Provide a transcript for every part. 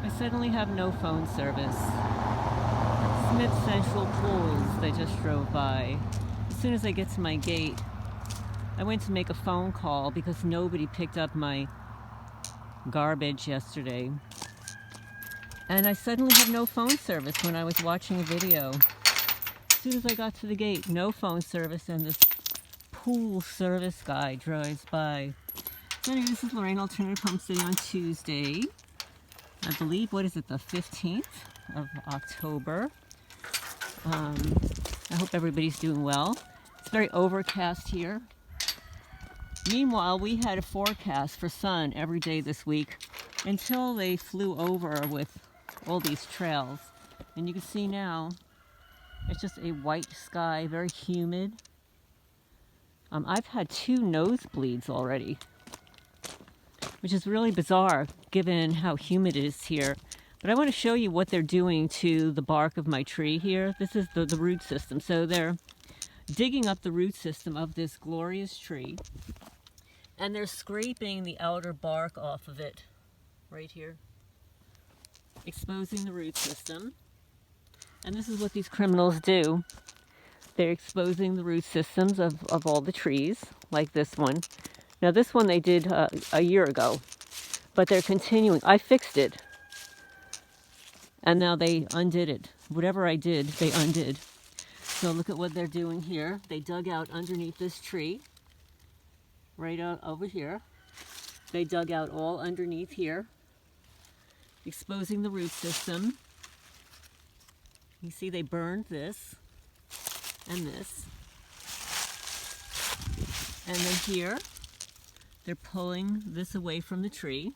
I suddenly have no phone service. Smith Central Pools, they just drove by. As soon as I get to my gate, I went to make a phone call because nobody picked up my garbage yesterday. And I suddenly had no phone service when I was watching a video. As soon as I got to the gate, no phone service, and this pool service guy drives by. So anyway, this is Lorraine Alternative Homesteading on Tuesday. I believe, what is it, the 15th of October. I hope everybody's doing well. It's very overcast here. Meanwhile, we had a forecast for sun every day this week until they flew over with all these trails. And you can see now, it's just a white sky, very humid. I've had 2 nosebleeds already, which is really bizarre given how humid it is here. But I want to show you what they're doing to the bark of my tree here. This is the root system. So they're digging up the root system of this glorious tree, and they're scraping the outer bark off of it right here, exposing the root system. And this is what these criminals do. They're exposing the root systems of all the trees, like this one. Now this one they did a year ago, but they're continuing. I fixed it, and now they undid it. Whatever I did, they undid. So look at what they're doing here. They dug out underneath this tree, right out over here. They dug out all underneath here, exposing the root system. You see they burned this and this. And then here, they're pulling this away from the tree.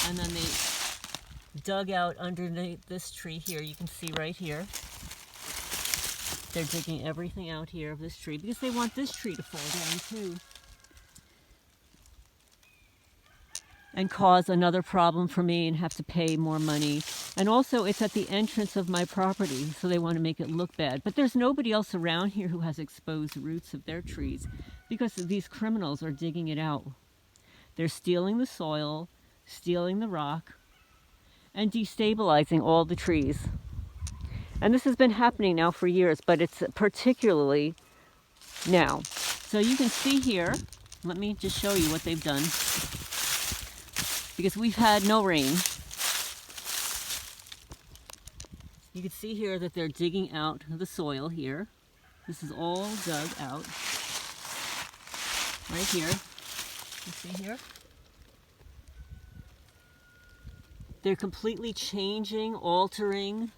And then they dug out underneath this tree here. You can see right here. They're digging everything out here of this tree because they want this tree to fall down too. And cause another problem for me and have to pay more money. And also it's at the entrance of my property, so they want to make it look bad. But there's nobody else around here who has exposed roots of their trees because these criminals are digging it out. They're stealing the soil, stealing the rock, and destabilizing all the trees. And this has been happening now for years, but it's particularly now. So you can see here, let me just show you what they've done, because we've had no rain. You can see here that they're digging out the soil here. This is all dug out. Right here. You see here? They're completely changing, altering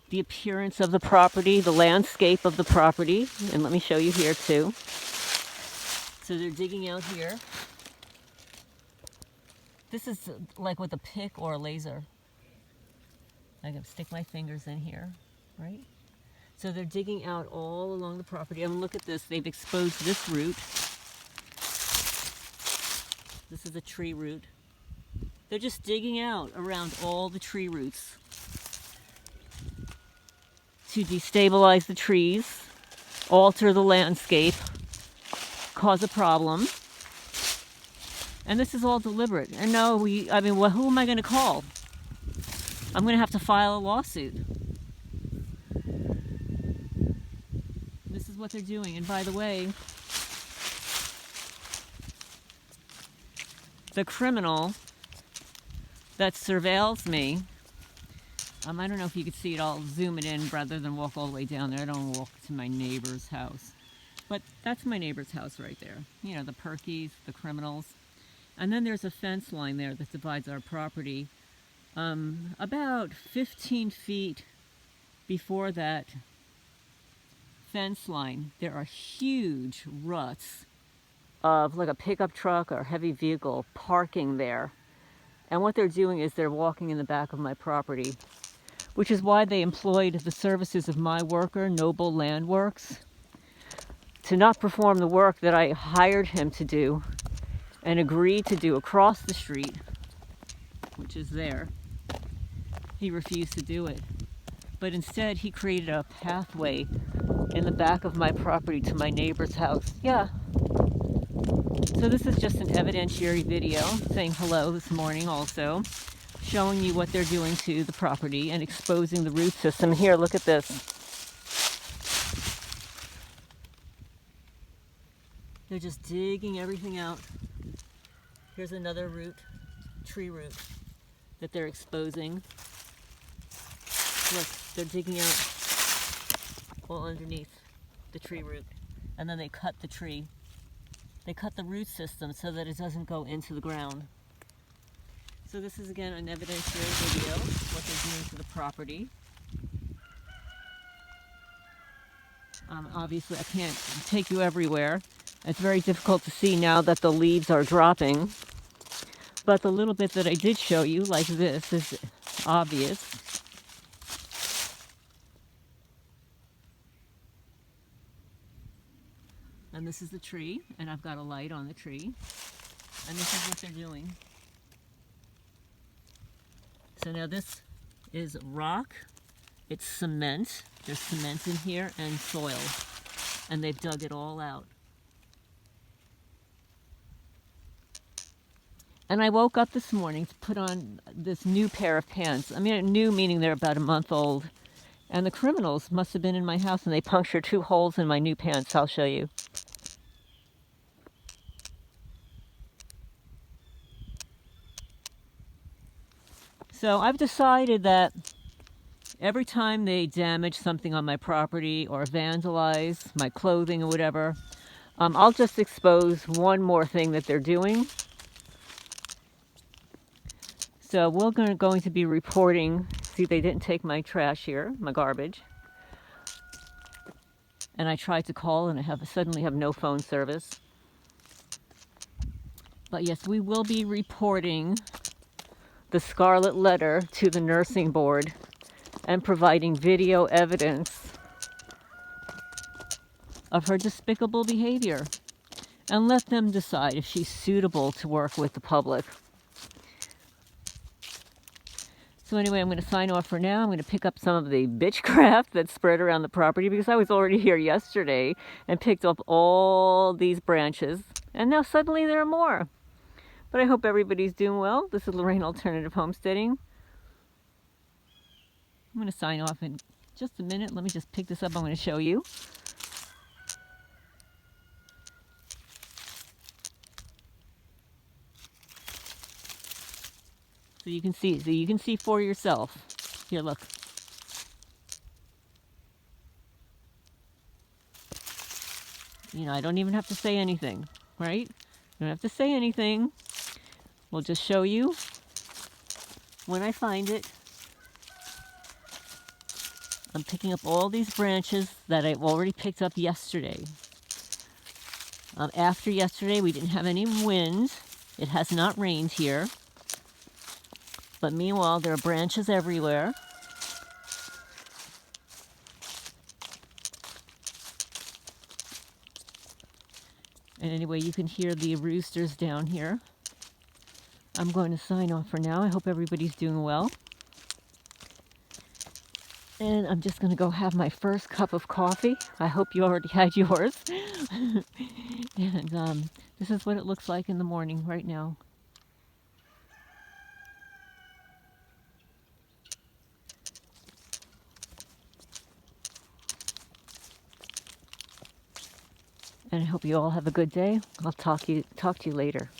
the appearance of the property, the landscape of the property. And let me show you here too. So they're digging out here. This is like with a pick or a laser. I can stick my fingers in here, right? So they're digging out all along the property. And look at this, they've exposed this root. This is a tree root. They're just digging out around all the tree roots to destabilize the trees, alter the landscape, cause a problem. And this is all deliberate. And no, well, who am I going to call? I'm going to have to file a lawsuit. This is what they're doing. And by the way, the criminal that surveils me, I don't know if you could see it, I'll zoom it in rather than walk all the way down there. I don't want to walk to my neighbor's house. But that's my neighbor's house right there. You know, the Perkies, the criminals. And then there's a fence line there that divides our property. About 15 feet before that fence line, there are huge ruts of like a pickup truck or heavy vehicle parking there. And what they're doing is they're walking in the back of my property, which is why they employed the services of my worker, Noble Land Works, to not perform the work that I hired him to do and agreed to do across the street, which is there. He refused to do it. But instead, he created a pathway in the back of my property to my neighbor's house. Yeah, So this is just an evidentiary video saying hello this morning also, showing you what they're doing to the property and exposing the root system. Here, look at this. They're just digging everything out. Here's another root, tree root, that they're exposing. Look, they're digging out all underneath the tree root. And then they cut the tree. They cut the root system so that it doesn't go into the ground. So this is again an evidentiary video, what they're doing to the property. Obviously I can't take you everywhere. It's very difficult to see now that the leaves are dropping. But the little bit that I did show you, like this, is obvious. And this is the tree, and I've got a light on the tree. And this is what they're doing. So now this is rock, it's cement. There's cement in here and soil. And they've dug it all out. And I woke up this morning to put on this new pair of pants. I mean, new meaning they're about a month old. And the criminals must have been in my house and they punctured 2 holes in my new pants. I'll show you. So I've decided that every time they damage something on my property or vandalize my clothing or whatever, I'll just expose one more thing that they're doing. So we're going to be reporting. See, they didn't take my trash here, my garbage. And I tried to call and I suddenly have no phone service. But yes, we will be reporting the scarlet letter to the nursing board and providing video evidence of her despicable behavior, and let them decide if she's suitable to work with the public. So anyway, I'm going to sign off for now. I'm going to pick up some of the bitchcraft that's spread around the property because I was already here yesterday and picked up all these branches, and now suddenly there are more. But I hope everybody's doing well. This is Lorraine Alternative Homesteading. I'm going to sign off in just a minute. Let me just pick this up. I'm going to show you. So you can see. So you can see for yourself. Here, look. You know, I don't even have to say anything, right? I don't have to say anything. We'll just show you when I find it. I'm picking up all these branches that I've already picked up yesterday. After yesterday, we didn't have any wind. It has not rained here. But meanwhile, there are branches everywhere. And anyway, you can hear the roosters down here. I'm going to sign off for now. I hope everybody's doing well. And I'm just going to go have my first cup of coffee. I hope you already had yours. And this is what it looks like in the morning right now. And I hope you all have a good day. I'll talk to you later.